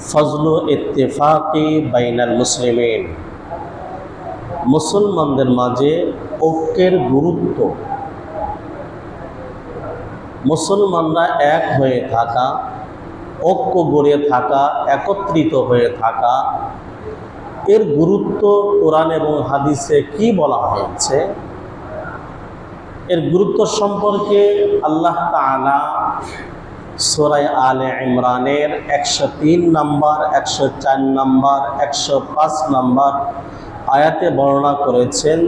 ফজলু ইত্তেফাকি বাইনাল মুসলিমিন, মুসলমানদের মাঝে ঐক্যের গুরুত্ব। মুসলমানরা এক হয়ে থাকা, ঐক্য গড়ে থাকা, একত্রিত হয়ে থাকা, এর গুরুত্ব কোরআন এবং হাদিসে কি বলা হয়েছে, এর গুরুত্ব সম্পর্কে আল্লাহ তাআলা সূরা আলে ইমরানের 103 নম্বর, 104 নম্বর, 105 নম্বর আয়াতে বর্ণনা করেছেন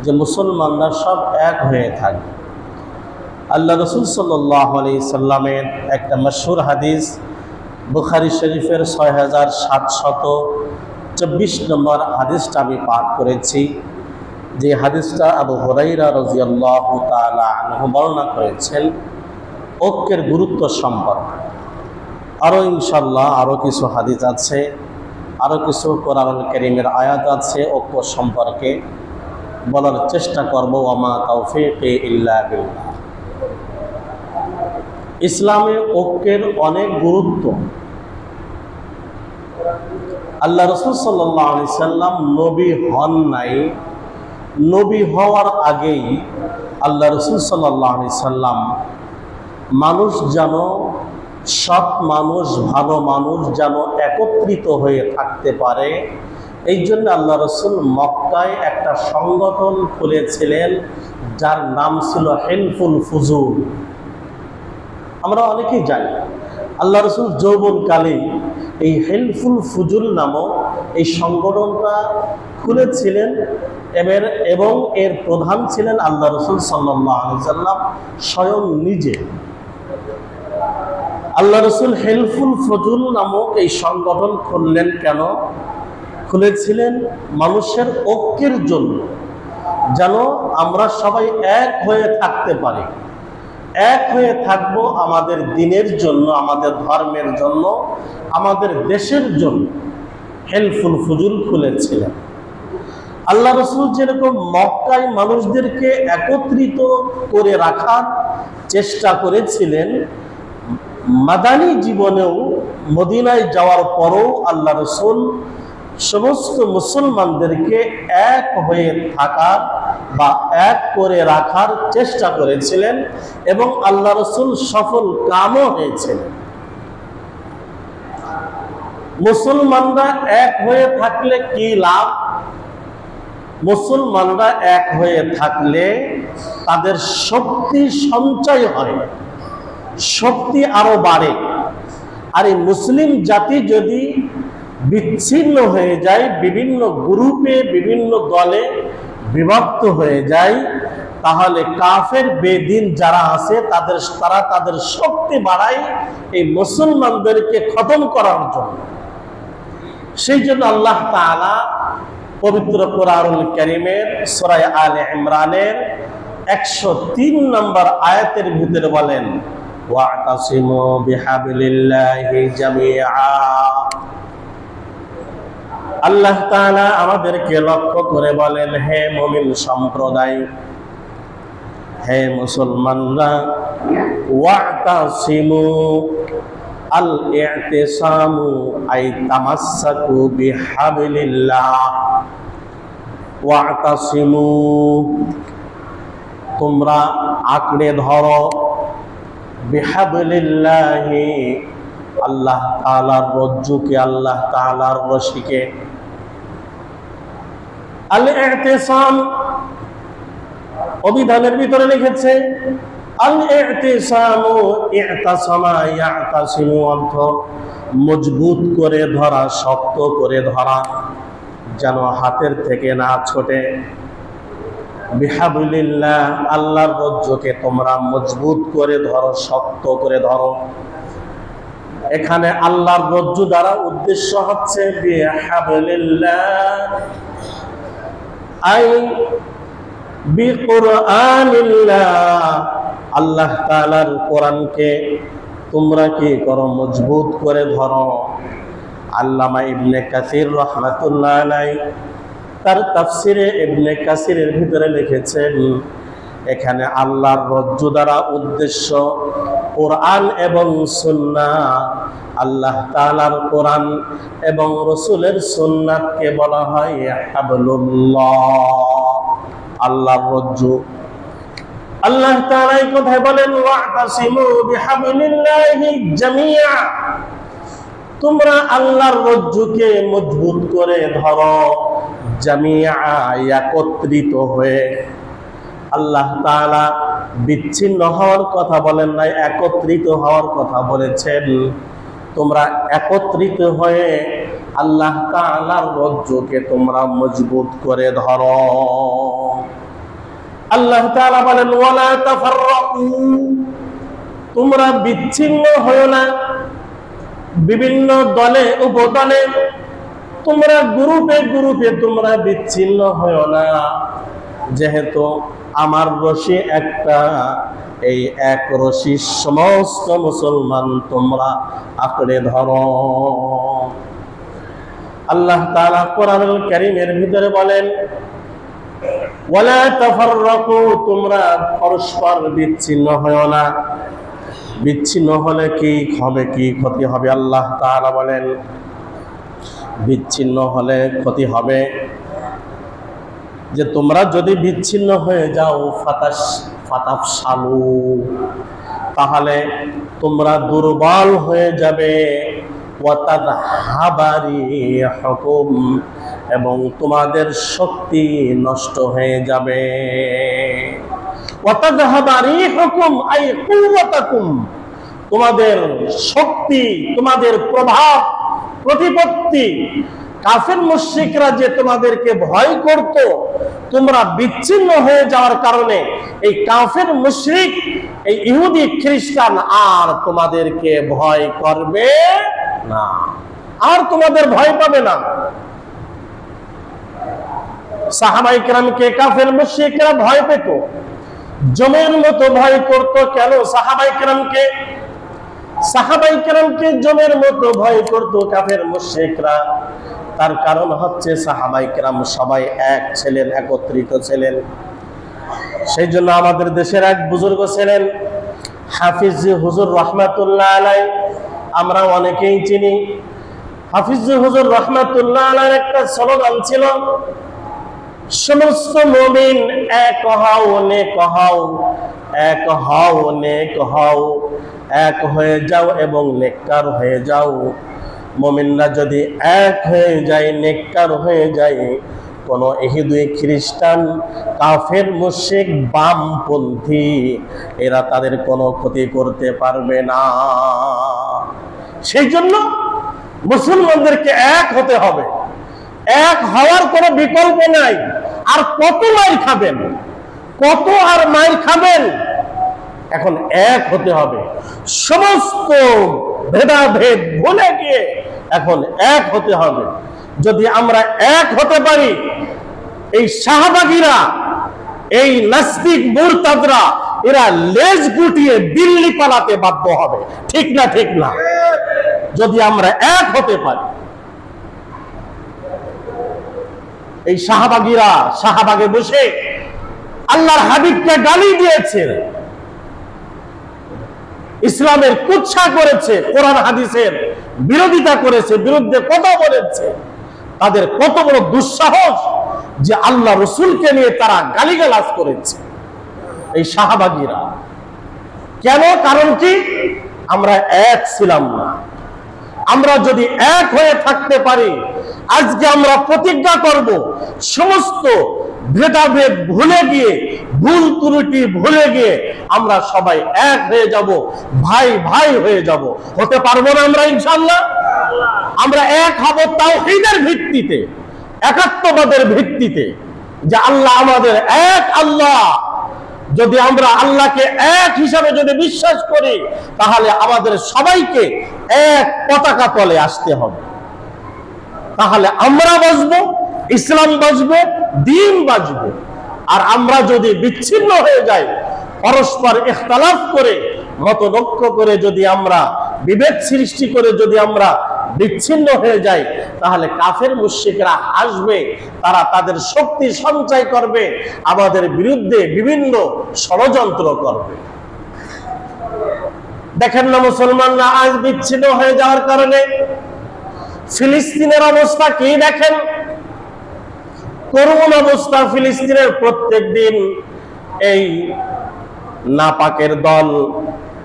যে মুসলমানরা সব এক হয়ে থাকে। আল্লাহ রাসূল সাল্লাল্লাহু আলাইহি সাল্লামের একটা মশহুর হাদিস, বুখারী শরীফের 6724 নম্বর হাদিসটা আমি পাঠ করেছি। যে হাদিসটা আবু হুরায়রা রাদিয়াল্লাহু তাআলা আনহু বর্ণনা করেছেন ঐক্যের গুরুত্ব সম্পর্কে। আরও ইনশাআল্লাহ আরও কিছু হাদিস আছে, আরও কিছু কোরআনুল কারীমের আয়াত আছে ঐক্য সম্পর্কে, বলার চেষ্টা করব। ওয়ামা তাওফীকি ইল্লা বিল্লাহ। ইসলামে ঐক্যের অনেক গুরুত্ব। আল্লাহ রাসূল সাল্লাল্লাহু আলাইহি সাল্লাম নবী হন নাই, নবী হওয়ার আগেই আল্লাহ রাসূল সাল্লাল্লাহু আলাইহি সাল্লাম মানুষ যেন, সৎ মানুষ, ভালো মানুষ যেন একত্রিত হয়ে থাকতে পারে, এই জন্য আল্লাহ রাসূল মক্কায় একটা সংগঠন খুলেছিলেন যার নাম ছিল হিলফুল ফুজুল। আমরা অনেকেই জানি আল্লাহ রাসূল যৌবনকালে এই হিলফুল ফুজুল নামক এই সংগঠনটা খুলেছিলেন এবং এর প্রধান ছিলেন আল্লাহ রাসূল সাল্লাল্লাহু আলাইহি সাল্লাম স্বয়ং নিজে। আল্লাহ রাসূল হিলফুল ফুজুল নামক এই সংগঠন খুললেন কেন? খুলেছিলেন মানুষের ঐক্যের জন্য, যেন আমরা সবাই এক হয়ে থাকতে পারি, এক হয়ে থাকব আমাদের দ্বীনের জন্য, আমাদের ধর্মের জন্য, আমাদের দেশের জন্য। হিলফুল ফুজুল খুলেছিলেন। আল্লাহ রাসূল যেরকম মক্কায় মানুষদেরকে একত্রিত করে রাখার চেষ্টা করেছিলেন, মাদানী জীবনেও মদিনায় যাওয়ার পরও আল্লাহ রাসূল সমস্ত মুসলমানদেরকে এক হয়ে থাকার বা এক করে রাখার চেষ্টা করেছিলেন এবং আল্লাহ রাসূল সফল কামও হয়েছিলেন। মুসলমানরা এক হয়ে থাকলে কি লাভ? মুসলমানরা এক হয়ে থাকলে তাদের শক্তি সঞ্চয় হয়, শক্তি আরো বাড়ে। আর এই মুসলিম জাতি যদি বিচ্ছিন্ন হয়ে যায়, বিভিন্ন গ্রুপে, বিভিন্ন দলে বিভক্ত হয়ে যায়, তাহলে কাফের বেদিন যারা আছে তারা তাদের শক্তি বাড়ায় এই মুসলমানদেরকে খতম করার জন্য। সেই জন্য আল্লাহ তাআলা পবিত্র কোরআনুল কারীমের সূরা আলে ইমরানের 103 নম্বর আয়াতের ভিতরে বলেন, ওয়া'তাসিমু বিহাবলিল্লাহি জামিআ। আল্লাহ তাআলা আমাদেরকে লক্ষ্য করে বলেন, হে মুমিন সম্প্রদায়, হে মুসলমানরা, ওয়া'তাসিমু, আল ই'তিসামু আই তামাসসাকু বিহাবলিল্লাহ। ওয়া'তাসিমু, তোমরা আঁকড়ে ধরো, বিহাবলিল্লাহি, আল্লাহ তাআলার রজ্জুকে, আল্লাহ তাআলার রশিকে। আল ই'তিসাম অভিধানের ভিতরে লিখেছে আল ই'তিসামু ই'তাসামা ইয়া'তাসিমু, অর্থ মজবুত করে ধরা, শক্ত করে ধরা, যেন হাতের থেকে না ছোটে। বিহাবলিল্লাহ, আল্লাহর রজ্জুকে তোমরা মজবুত করে ধরো, শক্ত করে ধরো। এখানে আল্লাহর রজ্জু দ্বারা উদ্দেশ্য হচ্ছে বিহাবলিল্লাহ আই বিকুরআনিল্লাহ, আল্লাহ তাআলার কোরআনকে তোমরা কি করো? মজবুত করে ধরো। আল্লামা ইবনে কাসির রাহমাতুল্লাহ আলাইহি তার তাফসিরে ইবনে কাসিরের ভিতরে লিখেছেন, এখানে আল্লাহর রজ্জু দ্বারা উদ্দেশ্য কোরআন এবং সুন্নাহ। আল্লাহ তাআলার কোরআন এবং রাসূলের সুন্নাতকে বলা হয় হাবলুল্লাহ, আল্লাহর রজ্জু। আল্লাহ তাআলা এই কথা বলেন ওয়াতাসিমু বিহাবলিল্লাহি জামিআ, তোমরা আল্লাহর রজ্জুকে মজবুত করে ধরো, জামিআ, একত্রিত হয়ে। আল্লাহ তাআলা বিচ্ছিন্ন হওয়ার কথা বলেন নাই, একত্রিত হওয়ার কথা বলেছেন। তোমরা একত্রিত হয়ে আল্লাহ তাআলার রজ্জুকে তোমরা মজবুত করে ধরো। আল্লাহ তাআলা বলেন ওয়ালা তাফাররাকু, তোমরা বিচ্ছিন্ন হয়ো না, বিভিন্ন দলে উপদলে, তোমরা গ্রুপে গ্রুপে তোমরা বিচ্ছিন্ন হয়ো না। যেহেতু আমার রশি একটা, এই এক রশি সমস্ত মুসলমান তোমরা আঁকড়ে ধরো। আল্লাহ তাআলা কোরআনুল কারীমের ভিতরে বলেন ওয়ালা তাফাররাকু, তোমরা পরস্পর বিচ্ছিন্ন হয়ো না। বিচ্ছিন্ন হলে কি হবে, কি ক্ষতি হবে? আল্লাহ তাআলা বলেন বিচ্ছিন্ন হলে ক্ষতি হবে যে তোমরা যদি বিচ্ছিন্ন হয়ে যাও, ফাতাফশালু, তাহলে তোমরা দুর্বল হয়ে যাবে, ওয়াতাযহাবা রিহুকুম, এবং তোমাদের শক্তি নষ্ট হয়ে যাবে। ওয়াতাযহাবা রিহুকুম আই কুওয়াতাকুম, তোমাদের শক্তি, তোমাদের প্রভাব প্রতিপত্তি। কাফের মুশরিকরা যে তোমাদেরকে ভয় করত, তোমরা বিচ্ছিন্ন হয়ে যাওয়ার কারণে এই কাফের মুশরিক, এই ইহুদি খ্রিস্টান আর তোমাদেরকে ভয় করবে না, আর তোমাদের ভয় পাবে না। সাহাবায়ে কেরামকে কাফের মুশরিকরা ভয় পেত, জমের মতো ভয় করত। কেন সাহাবায়ে কেরামকে? সাহাবায়ে কেরামকে জমের মতো ভয় করত কাফের মুশরিকরা। তার কারণ হচ্ছে সাহাবায়ে কেরাম সবাই এক ছিলেন, একত্রিত ছিলেন। সেই জন্য আমাদের দেশের এক বুজুর্গ ছিলেন হাফিজ হুজুর রহমাতুল্লাহ আলাইহি, আমরা অনেকেই চিনি। হাফিজ হুজুর রহমাতুল্লাহ আলাইহির একটা স্লোগান ছিল, সমস্ত মুমিন এক হও, নেক হও, এক হও, নেক হও, এক হয়ে যাও এবং নেককার হয়ে যাও। মুমিনরা যদি এক হয়ে যায়, নেককার হয়ে যায়, কোন ইহুদি খ্রিস্টান, কাফের মুশরিক, বামপন্থী, এরা তাদের কোনো ক্ষতি করতে পারবে না। সেই জন্য মুসলমানদেরকে এক হতে হবে, এক হওয়ার কোনো বিকল্প নাই। আর কত মাইর খাবেন, কত আর মাইর খাবেন? এখন এক হতে হবে, সমস্ত ভেদাভেদ ভুলে গিয়ে এখন এক হতে হবে। যদি আমরা এক হতে পারি, এই শাহবাগীরা, এই নাস্তিক মুরতাদরা, এরা লেজ গুটিয়ে দিল্লি পালাতে বাধ্য হবে। ঠিক না? ঠিক না? যদি আমরা এক হতে পারি। এই শাহবাগীরা শাহবাগে বসে আল্লাহর হাবিবকে গালি দিয়েছে, ইসলামের কুৎসা করেছে, কোরআন হাদিসের বিরোধিতা করেছে, বিরুদ্ধে কথা বলেছে। তাদের কত বড় দুঃসাহস যে আল্লাহ রসুলকে নিয়ে তারা গালিগালাজ করেছে, এই শাহবাগীরা। কেন? কারণ কি? আমরা এক ছিলাম না। আমরা যদি এক হয়ে থাকতে পারি, আজকে আমরা প্রতিজ্ঞা করব, সমস্ত ভেদাভেদ ভুলে গিয়ে, ভুল ত্রুটি ভুলে গিয়ে আমরা সবাই এক হয়ে যাব, ভাই ভাই হয়ে যাব। হতে পারবো না আমরা? ইনশাআল্লাহ আমরা এক হব তাওহীদের ভিত্তিতে, একাত্মবাদের ভিত্তিতে, যে আল্লাহ আমাদের এক আল্লাহ। যদি আমরা আল্লাহকে এক হিসাবে যদি বিশ্বাস করি, তাহলে আমাদের সবাইকে এক পতাকা তলে আসতে হবে। তাহলে আমরা বাঁচবো, ইসলাম বাঁচবে, দ্বীন বাঁচবে। আর আমরা যদি বিচ্ছিন্ন হয়ে যাই, পরস্পর ইখতিলাফ করে, মতনৈক্য করে, যদি আমরা বিভেদ সৃষ্টি করে যদি আমরা বিচ্ছিন্ন হয়ে যাই, তাহলে কাফের মুশরিকরা আসবে, তারা তাদের শক্তি সঞ্চয় করবে, আমাদের বিরুদ্ধে বিভিন্ন ষড়যন্ত্র করবে। দেখেন না মুসলমানরা আজ বিচ্ছিন্ন হয়ে যাওয়ার কারণে ফিলিস্তিনের অবস্থা কি দেখেন, করুণ অবস্থা ফিলিস্তিনের। প্রত্যেক দিন এই নাপাকের দল,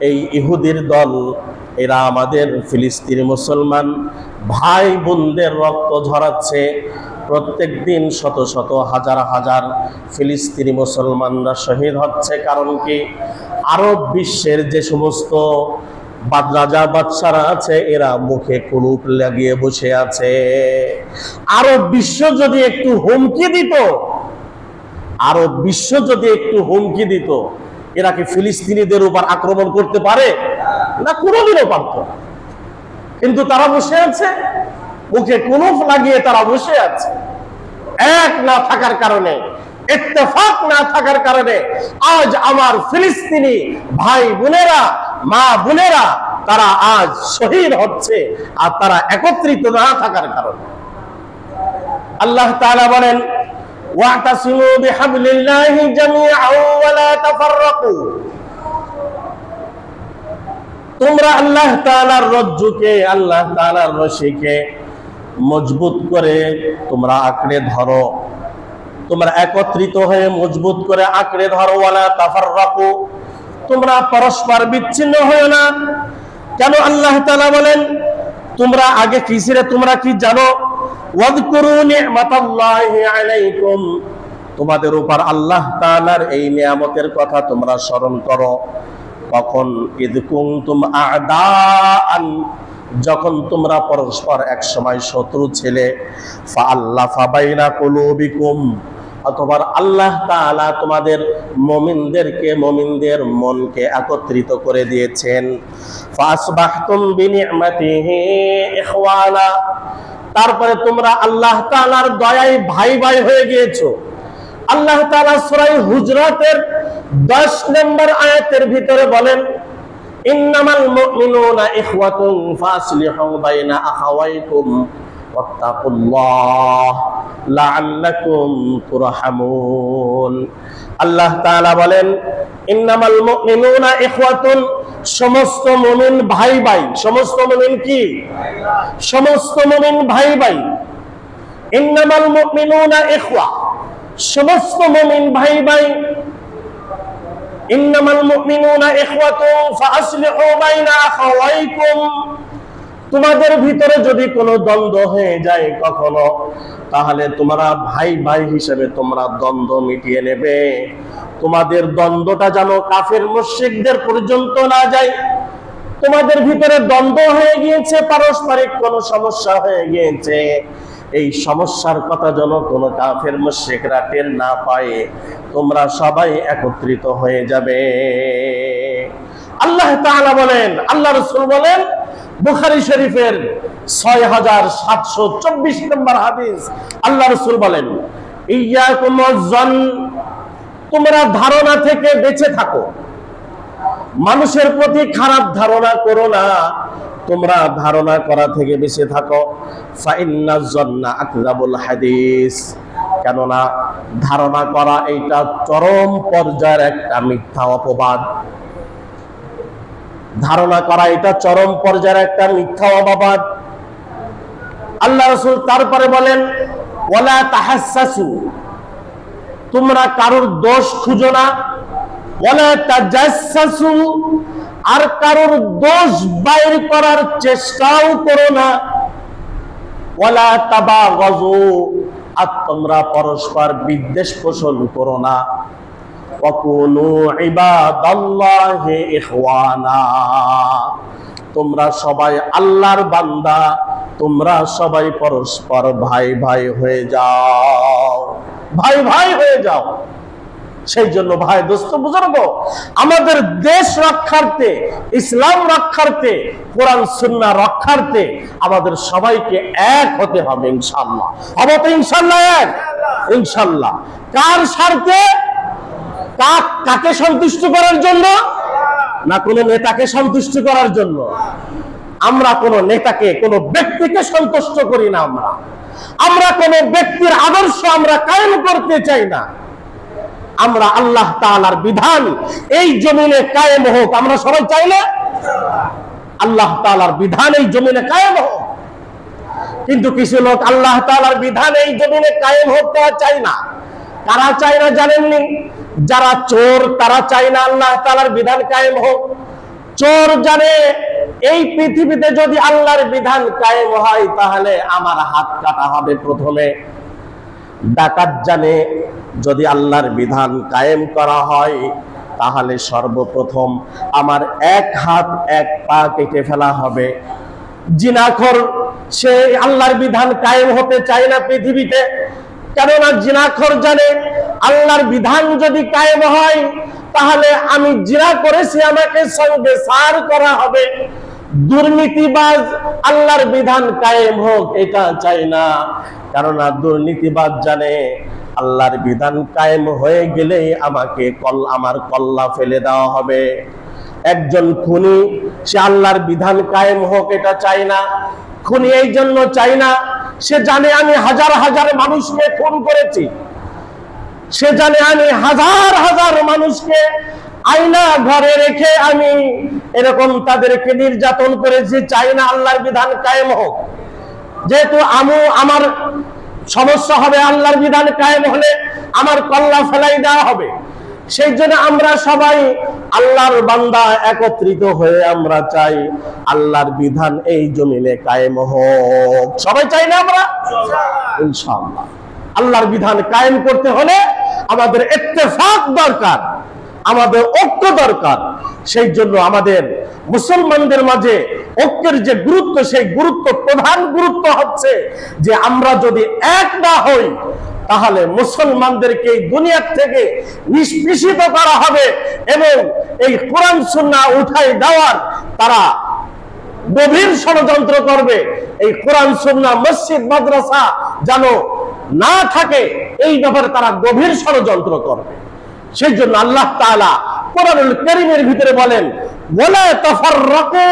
এই ইহুদির দল, এরা আমাদের ফিলিস্তিনি মুসলমান ভাই বোনদের রক্ত ঝরাচ্ছে। প্রত্যেক দিন শত শত হাজার হাজার ফিলিস্তিনি মুসলমানরা শহীদ হচ্ছে। কারণ কি, আরব বিশ্বের যে সমস্ত রাজা বাদশারা আছে এরা মুখে কুলুপ লাগিয়ে বসে আছে। আরব বিশ্ব যদি একটু হুমকি দিত, আরব বিশ্ব যদি একটু হুমকি দিত, এরা কি ফিলিস্তিনিদের উপর আক্রমণ করতে পারে না? কোনোদিনও পারত না। কিন্তু তারা বসে আছে, মুখে কুলুপ লাগিয়ে তারা বসে আছে। এক না থাকার কারণে, ইত্তেফাক না থাকার কারণে আজ আমার ফিলিস্তিনি ভাই বোনেরা, মা বোনেরা তারা আজ শহীদ হচ্ছে, আর তারা একত্রিত না থাকার কারণে। আল্লাহ তাআলা বলেন, ওয়াতাসিমু বিহাবলিল্লাহি জামিআন ওয়া লা তাফাররাকু। তোমরা আল্লাহ তাআলার রজ্জুকে, আল্লাহ তাআলার রশিকে মজবুত করে তোমরা আঁকড়ে ধরো, তোমরা একত্রিত হয়ে মজবুত করে আঁকড়ে ধরো। ওয়ালা তাফাররাকু, তোমরা পরস্পর বিচ্ছিন্ন হয়ো না। কেন আল্লাহ তাআলা বলেন তোমরা আগে কি ছিলে তোমরা কি জানো? ওয়াযকুরু নি'মাতাল্লাহি আলাইকুম, তোমাদের উপর আল্লাহ তাআলার এই নিয়ামতের কথা তোমরা স্মরণ করো। কখন? ইদ কুনতুম আ'দাআন, যখন তোমরা পরস্পর এক সময় শত্রু ছিলে। ফাআল্লাফা বাইনা কুলুবিকুম, অথবা আল্লাহ তাআলা তোমাদের মুমিনদেরকে, মুমিনদের মনকে একত্রিত করে দিয়েছেন। ফাসবাহতুম বিনি'মাতিহি ইখওয়ানা, তারপরে তোমরা আল্লাহ তাআলার দয়ায় ভাই ভাই হয়ে গিয়েছো। আল্লাহ তাআলা সূরা হুজরাতের 10 নম্বর আয়াতের ভিতরে বলেন, ইন্নামাল মুমিনুনা ইখওয়াতুন ফাসলিহু বাইনা আখাওয়াইকুম ওয়াত্তাকুল্লাহ লাআল্লাকুম তুরহামুন। আল্লাহ তাআলা বলেন, ইন্নামাল মুমিনুনা ইখওয়াতুন, সমস্ত মুমিন ভাই ভাই। সমস্ত মুমিন কি? সমস্ত মুমিন ভাই ভাই। ইন্নামাল মুমিনুনা ইখওয়া, সমস্ত মুমিন ভাই ভাই। ইন্নামাল মুমিনুনা ইখওয়াতুন ফাসলিহু বাইনা আখাওয়াইকুম, তোমাদের ভিতরে যদি কোনো দ্বন্দ্ব হয়ে যায় কখনো, তাহলে তোমরা ভাই ভাই হিসেবে তোমরা দ্বন্দ্ব মিটিয়ে নেবে। তোমাদের দ্বন্দ্বটা যেন কাফের মুশরিকদের পর্যন্ত না যায়। তোমাদের ভিতরে দ্বন্দ্ব হয়ে গিয়েছে, পারস্পরিক কোনো সমস্যা হয়ে গিয়েছে, এই সমস্যার কথা যেন কোনো কাফের মুশরিকরা টের না পায়। তোমরা সবাই একত্রিত হয়ে যাবে। আল্লাহ তাআলা বলেন, আল্লাহ রাসূল বলেন, বুখারী শরীফের 6724 নম্বর হাদিস, আল্লাহ রাসূল বলেন, ইয়াকুম ওয়াজ্জন, তোমরা ধারণা থেকে বেঁচে থাকো, মানুষের প্রতি খারাপ ধারণা করো না, তোমরা ধারণা করা থেকে বেঁচে থাকো। ফাইন্নাজ জন্না আকযাবুল হাদিস, কেননা ধারণা করা এইটা চরম পর্যায়ের একটা মিথ্যা অপবাদ। ধারণা করা এটা চরম পর্যায়ের একটা মিথ্যা অপবাদ। আল্লাহ রাসূল তারপরে বলেন, ওয়ালা তাহাসসাসু, তোমরা কারোর দোষ খুঁজো না। ওয়ালা তাজাসসাসু, আর কারোর দোষ বাইর করার চেষ্টাও করো না। ওয়ালা তাবাগাজু, আর তোমরা পরস্পর বিদ্বেষ পোষণ করো না। ওয়াকুনু ইবাদাল্লাহি ইখওয়ানা, তোমরা সবাই আল্লাহর বান্দা, তোমরা সবাই পরস্পর ভাই ভাই হয়ে যাও, ভাই ভাই হয়ে যাও। সেই জন্য ভাই দোস্ত বুজুর্গ, আমাদের দেশ রক্ষার্থে, ইসলাম রক্ষার্থে, কোরআন সুন্নাহ রক্ষার্থে আমাদের সবাইকে এক হতে হবে ইনশাআল্লাহ। হবে তো ইনশাআল্লাহ এক? ইনশাআল্লাহ। কার স্বার্থে? কাকে সন্তুষ্ট করার জন্য? না কোনো নেতাকে সন্তুষ্ট করার জন্য। আমরা কোনো নেতাকে, কোনো ব্যক্তিকে সন্তুষ্ট করি না। আমরা কোনো ব্যক্তির আদর্শ আমরা কায়েম করতে চাই না। আমরা আল্লাহ তাআলার বিধান এই জমিনে কায়েম হোক আমরা সবাই চাই না? আল্লাহ তাআলার বিধান এই জমিনে কায়েম হোক। কিন্তু কিছু লোক আল্লাহ তাআলার বিধান এই জমিনে কায়েম হতে চায় না। কারা চায় না জানেননি? যারা চোর তারা চায় না আল্লাহ তাআলার বিধান কায়েম হোক। চোর জানে এই পৃথিবীতে যদি আল্লাহর বিধান কায়েম হয় তাহলে আমার হাত কাটা হবে প্রথমে। ডাকাত জানে যদি আল্লাহর বিধান কায়েম করা হয় তাহলে সর্বপ্রথম আমার এক হাত এক পা কেটে ফেলা হবে। জিনাখোর সে আল্লাহর বিধান কায়েম হতে চায় না পৃথিবীতে, কেননা জিনাখোর জানে আল্লাহর বিধান যদি কায়েম হয় তাহলে আমি জিনা করেছি আমাকে সঙ্গে সার করা হবে। দুর্নীতিবাজ আল্লাহর বিধান কায়েম হোক এটা চায় না, কেননা দুর্নীতিবাজ জানে আল্লাহর বিধান কায়েম হয়ে গেলে আমাকে আমার কল্লা ফেলে দেওয়া হবে। একজন খুনি সে আল্লাহর বিধান কায়েম হোক এটা চায় না। খুনি এই জন্য চায় না, সে জানে আমি হাজার হাজার মানুষকে খুন করেছি, সে জানে আমি হাজার হাজার মানুষকে আয়না ঘরে রেখে আমি এরকম তাদেরকে নির্যাতন করেছি। চাই না আল্লাহর বিধান কায়েম হোক, যেহেতু আমার সমস্যা হবে আল্লাহর বিধান কায়েম হলে আমার কল্লা ফেলাই দেওয়া হবে। সেই জন্য আমরা সবাই আল্লাহর বান্দা একত্রিত হয়ে আমরা চাই আল্লাহর বিধান এই জমিনে কায়েম হোক। সবাই চাই না আমরা? ইনশাআল্লাহ। আল্লাহর বিধান কায়েম করতে হলে আমাদের ইত্তেফাক দরকার, আমাদের ঐক্য দরকার। সেই জন্য আমাদের মুসলমানদের মাঝে ঐক্যের যে গুরুত্ব, সেই গুরুত্ব প্রধান গুরুত্ব হচ্ছে যে আমরা যদি এক না হই তাহলে মুসলমানদেরকে এই দুনিয়া থেকে নিষ্পেষিত করা হবে এবং এই কোরআন সুন্নাহ উঠাই দেওয়ার তারা গভীর ষড়যন্ত্র করবে। এই কোরআন সুন্নাহ মসজিদ মাদ্রাসা যেন না থাকে এই ব্যাপারে তারা গভীর ষড়যন্ত্র করবে। সেই জন্য আল্লাহ তাআলা কোরআনুল কারীমের ভিতরে বলেন, ওয়ালা তাফাররাকু,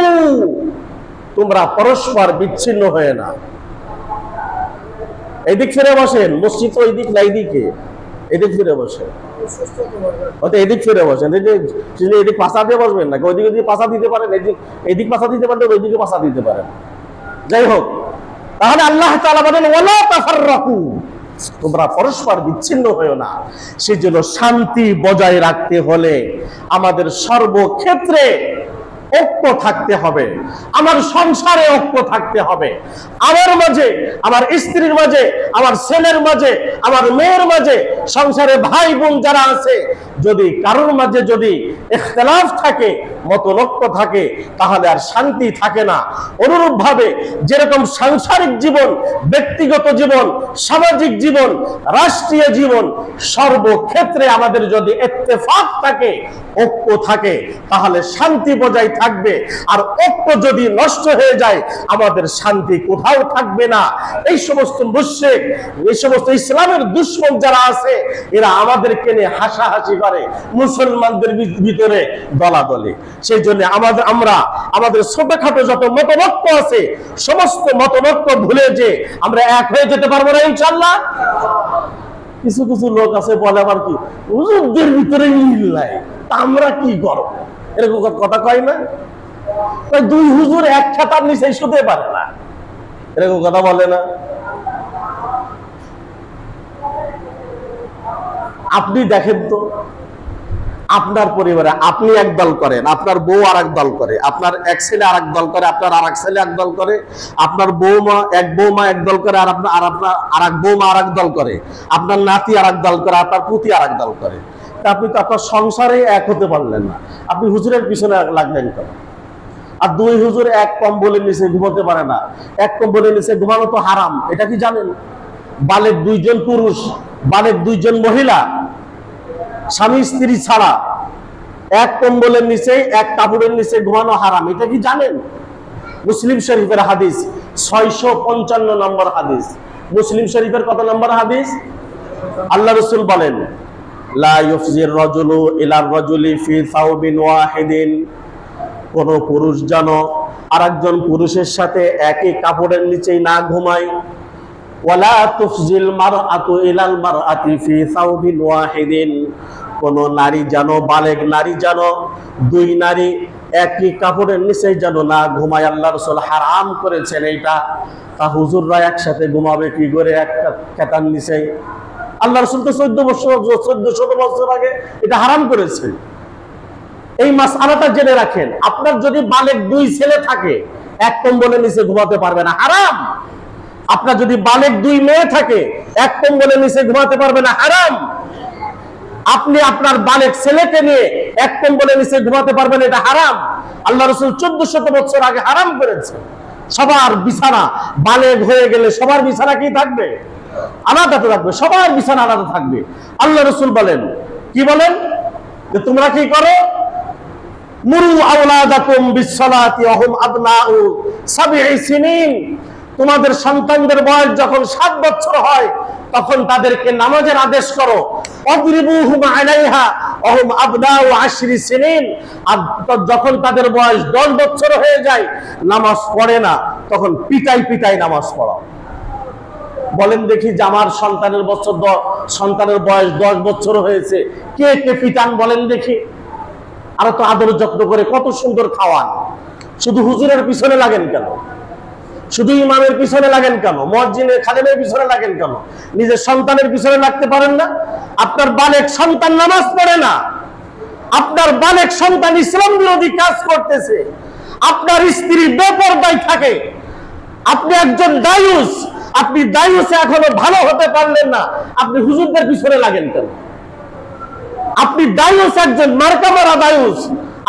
তোমরা পরস্পর বিচ্ছিন্ন হয়ে না। এদিক ফিরে বসেন, মসজিদ তো এইদিক না এইদিকে, এদিক ফিরে বসেন, এদিক ফিরে বসেন। এদিক পাশা দিয়ে বসবেন নাকি ওইদিকে যদি পাশা দিতে পারেন, এদিক পাশা দিতে পারেন, ওইদিকে পাশা দিতে পারেন। যাই হোক, তাহলে আল্লাহ তাআলা বলেন ওয়ালা তাফাররাকু, তোমরা পরস্পর বিচ্ছিন্ন হয়েও না। সেই জন্য শান্তি বজায় রাখতে হলে আমাদের সর্বক্ষেত্রে ঐক্য থাকতে হবে, আমার সংসারে ঐক্য থাকতে হবে, আমার মাঝে, আমার স্ত্রীর মাঝে, আমার ছেলের মাঝে, আমার মেয়ের মাঝে, সংসারে ভাই বোন যারা আছে, যদি কারোর মাঝে যদি ইখতিলাফ থাকে, মতনৈক্য থাকে, তাহলে আর শান্তি থাকে না। অনুরূপ ভাবে যেরকম সাংসারিক জীবন, ব্যক্তিগত জীবন, সামাজিক জীবন, রাষ্ট্রীয় জীবন, সর্বক্ষেত্রে আমাদের যদি ইত্তেফাক থাকে, ঐক্য থাকে, তাহলে শান্তি বজায় থাকবে। আর ঐক্য যদি নষ্ট হয়ে যায় আমাদের শান্তি কোথাও থাকবে না। এই সমস্ত মুশরিক, এই সমস্ত ইসলামের দুশমন যারা আছে, এরা আমাদেরকে নিয়ে হাসাহাসি করে, মুসলমানদের ভিতরে দলাদলি। সেই জন্য আমরা আমাদের ছোটখাটো যত মতনৈক্য আছে সমস্ত মতনৈক্য ভুলে যে আমরা এক হয়ে যেতে পারবো না ইনশাআল্লাহ। কিছু কিছু লোক আছে বলে আবার কি হুজুরদের ভিতরে মিল নাই, তা আমরা কি করব, এরকম কথা কয় না? দুই হুজুর এক ছাতার নিচে শুতে পারে না, এরকম কথা বলে না? আপনি দেখেন তো, আপনার পরিবারে আপনি এক দল করেন, আপনার বউ আর এক দল করে, আপনার এক ছেলে আর এক দল করে, আপনার আর এক ছেলে এক দল করে, আপনার বৌমা এক দল করে, আর আপনার আর এক বৌমা আর এক দল করে, আপনার নাতি আর এক দল করে, আপনার পুতি আর এক দল করে। তা আপনি তো আপনার সংসারে এক হতে পারলেন না, আপনি হুজুরের পিছনে লাগলেন কেন? আর দুই হুজুর এক কম্বলের নিচে ঘুমাতে পারে না, এক কম্বলের নিচে ঘুমানো তো হারাম, এটা কি জানেন? বালেক দুইজন পুরুষ, বালেক দুইজন মহিলা, স্বামী স্ত্রী ছাড়া এক কম্বলের নিচে, এক কাপড়ের নিচে ঘুমানো হারাম, এটা কি জানেন? মুসলিম শরীফের হাদিস 655 নম্বর হাদিস। মুসলিম শরীফের কত নম্বর হাদিস? আল্লাহ রাসূল বলেন, লা ইউফজির রাজুলু ইলার রাজুলি ফি সাওবিন ওয়াহিদিন, কোন পুরুষ যেন আরেকজন পুরুষের সাথে একই কাপড়ের নিচেই না ঘুমায়। ওয়ালা তুফজিল মারআতু ইলাল মারআতি ফি সাওবিন ওয়াহিদিন, কোন নারী যেন, বালেগ নারী যেন দুই নারী একই কাপড়ের নিচেই যেন না ঘুমায়, আল্লাহ রাসূল হারাম করেছেন এইটা। তা হুজুররা একসাথে ঘুমাবে কি করে একটা খেতার নিচে? আল্লাহ রাসূল তো 1400 বছর আগে এটা হারাম করেছেন। এই মাসআলাটা জেনে রাখেন, আপনার যদি বালেগ 2 ছেলে থাকে এক কম্বলের নিচে ঘুমাতে পারবে না, হারাম। আপনার যদি বালেগ 2 মেয়ে থাকে এক কম্বলের নিচে ঘুমাতে পারবে না, হারাম। আপনি আপনার বালেগ ছেলেকে নিয়ে এক কম্বলের নিচে ঘুমাতে পারবেন, এটা হারাম। আল্লাহ রাসূল 1400 বছর আগে হারাম করেছেন। সবার বিছানা বালেগ হয়ে গেলে সবার বিছানা কি থাকবে? আলাদা থাকবে, সবার বিছানা আলাদা থাকবে। আল্লাহ রাসূল বলেন, কি বলেন? যে তোমরা কি করো? মুরু আওলাদাকুম বিসসালাতি ওয়া হুম আবনাউ 7 সিনিন। তোমাদের সন্তানদের বয়স যখন 7 বছর হয় তখন তাদেরকে নামাজের আদেশ করো। অদরিবুহুম আলাইহা ওয়া হুম আবনাউ 10 সিনিন। আর যখন তাদের বয়স 10 বছর হয়ে যায়, নামাজ পড়ে না, তখন পিটাই পিটাই নামাজ পড়াও। বলেন দেখি যে আমার সন্তানের বয়স 10 বছর হয়েছে, কে কে পিটান বলেন দেখি? আর তো আদর যত্ন করে কত সুন্দর খাওয়ান। শুধু হুজুরের পিছনে লাগেন কেন? শুধু ইমামের পিছনে লাগেন কেন? মুয়াজ্জিনের খাদেমের পিছনে লাগেন কেন? নিজের সন্তানের পিছনে লাগতে পারেন না? আপনার বালেক সন্তান নামাজ পড়ে না, আপনার বালেক সন্তান ইসলাম বিরোধী কাজ করতেছে, আপনার স্ত্রী বেপরদায় থাকে, আপনি একজন দায়ুস, আপনি দায়ুসে এখনো ভালো হতে পারলেন না, আপনি হুজুরদের পিছনে লাগেন কেন? আপনি দায়ুস, একজন মার্কা মারা দায়ুস,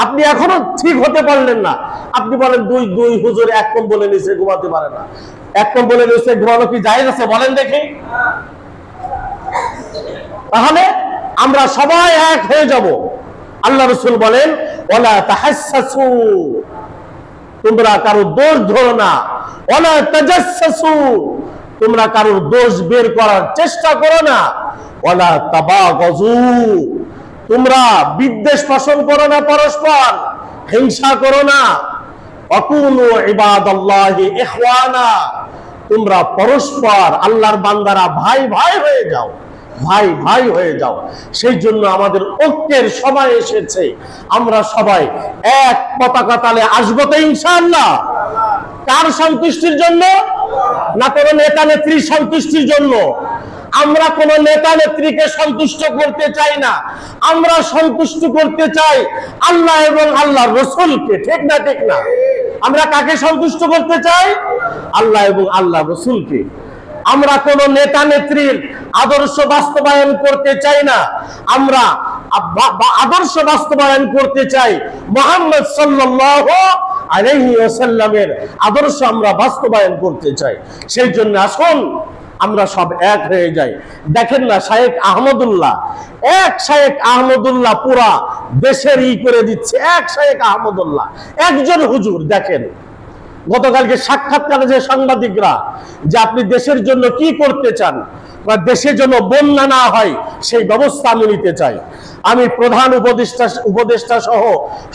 আপনি এখনো ঠিক হতে পারলেন না, আপনি বলেন দুই হুজুর এক কম্বলের নিচে ঘুমাতে পারে না। এক কম্বলের নিচে ঘুমানো কি জায়েজ আছে বলেন দেখি? তাহলে আমরা সবাই এক হয়ে যাব। আল্লাহ রাসূল বলেন, ওয়ালা তাহাসসু, তোমরা কারো দোষ ধরো না। ওয়ালা তাজাসসু, তোমরা কারোর দোষ বের করার চেষ্টা করো না। ওয়ালা তাবাগযু, তোমরা বিদ্বেষ পোষণ করো না, পরস্পর হিংসা করো না। অকুনু ইবাদাল্লাহি ইখওয়ানা, তোমরা পরস্পর আল্লাহর বান্দারা ভাই ভাই হয়ে যাও, ভাই ভাই হয়ে যাও। সেই জন্য আমাদের ঐক্যের সময় এসেছে। আমরা সবাই এক পতাকা তলে আসবো তো ইনশাআল্লাহ। কার সন্তুষ্টির জন্য? না কোনো নেতা নেত্রীর সন্তুষ্টির জন্য। আমরা কোন নেতা নেত্রীকে সন্তুষ্ট করতে চাই না, আমরা সন্তুষ্ট করতে চাই আল্লাহ এবং আল্লাহর রাসূলকে। ঠিক না? ঠিক না? আমরা কাকে সন্তুষ্ট করতে চাই? আল্লাহ এবং আল্লাহর রাসূলকে। আমরা কোন নেতা নেত্রীর আদর্শ বাস্তবায়ন করতে চাই না, আমরা আদর্শ বাস্তবায়ন করতে চাই মুহাম্মদ সাল্লাল্লাহু আলাইহি ওয়াসাল্লামের আদর্শ আমরা বাস্তবায়ন করতে চাই। সেই জন্য আসুন আমরা সব এক হয়ে যাই। দেখেন না শায়েখ আহমদুল্লাহ, শায়েখ আহমদুল্লাহ পুরা দেশের করে দিচ্ছে। শায়েখ আহমদুল্লাহ একজন হুজুর। দেখেন গতকালকে সাক্ষাৎকারে যে সাংবাদিকরা যে আপনি দেশের জন্য কি করতে চান বা দেশের জন্য বন্যা না হয় সেই ব্যবস্থা আমি নিতে চাই, আমি প্রধান উপদেষ্টা সহ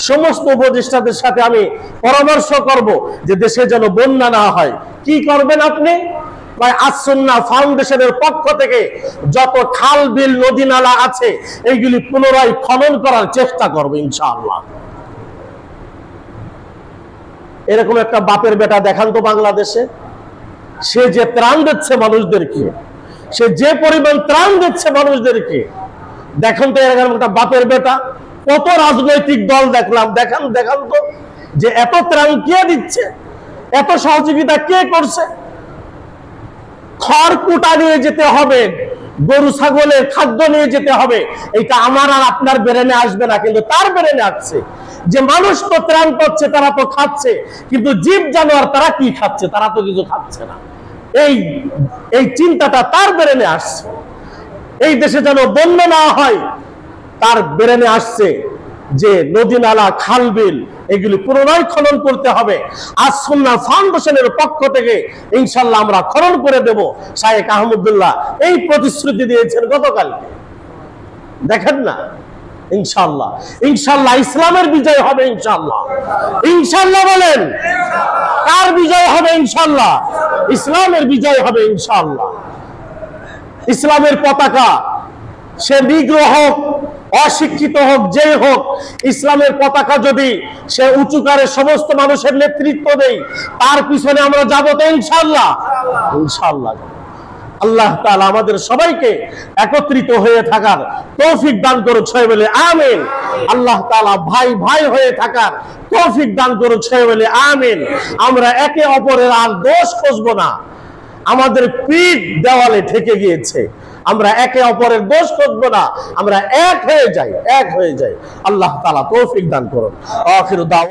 সমস্ত উপদেষ্টাদের সাথে আমি পরামর্শ করব যে দেশে যেন বন্যা না হয়। কি করবেন আপনি? আস-সুন্নাহ ফাউন্ডেশনের পক্ষ থেকে যত খাল বিল নদী নালা আছে এইগুলি পুনরায় খনন করার চেষ্টা করবে ইনশাআল্লাহ। এরকম একটা বাপের বেটা দেখান তো বাংলাদেশে, সে যে ত্রাণ দিচ্ছে মানুষদেরকে, সে যে পরিমাণ ত্রাণ দিচ্ছে মানুষদেরকে, দেখেন তো এরকম একটা বাপের বেটা। কত রাজনৈতিক দল দেখলাম, দেখান তো যে এত ত্রাণ কে দিচ্ছে, এত সহযোগিতা কে করছে। খড় কুটা নিয়ে যেতে হবে, গরু ছাগলের খাদ্য নিয়ে যেতে হবে, এটা আমার আর আপনার ব্রেনে আসবে না, কিন্তু তার ব্রেনে আসছে যে মানুষ তো ত্রাণ পাচ্ছে, তারা তো খাচ্ছে, কিন্তু জীব জানোয়ার তারা কি খাচ্ছে? তারা তো কিছু খাচ্ছে না। এই চিন্তাটা তার ব্রেনে আসছে। এই দেশে যেন বন্যা না হয় তার ব্রেনে আসছে যে নদী নালা খাল বিল এগুলি পুনরায় খনন করতে হবে। আস-সুন্নাহ ফাউন্ডেশনের পক্ষ থেকে ইনশাআল্লাহ আমরা খনন করে দেব। শায়েখ আহমদুল্লাহ এই প্রতিশ্রুতি দিয়েছেন গতকাল। দেখেন না, ইনশাআল্লাহ ইনশাআল্লাহ ইসলামের বিজয় হবে ইনশাআল্লাহ। ইনশাআল্লাহ বলেন, কার বিজয় হবে? ইনশাআল্লাহ ইসলামের বিজয় হবে ইনশাআল্লাহ। ইসলামের পতাকা সে নিগ্রহ হোক, অশিক্ষিত হোক, যেই হোক, ইসলামের পতাকা যদি সে উঁচুকারে সমস্ত মানুষের নেতৃত্ব দেয়, তার পিছনে আমরা যাবো তো ইনশাআল্লাহ। ইনশাআল্লাহ। আল্লাহ তাআলা আমাদের সবাইকে একত্রিত হয়ে থাকার তৌফিক দান করুন, সবাই বলে আমিন। আল্লাহ তাআলা ভাই ভাই হয়ে থাকার তৌফিক দান করুন, সবাই বলে আমিন। আমরা একে অপরের আর দোষ খুঁজবো না, আমাদের পিঠ দেওয়ালে ঠেকে গিয়েছে, আমরা একে অপরের দোষ খুঁজবো না, আমরা এক হয়ে যাই, এক হয়ে যাই। আল্লাহ তাআলা তৌফিক দান করুন। আখিরু দাওয়া।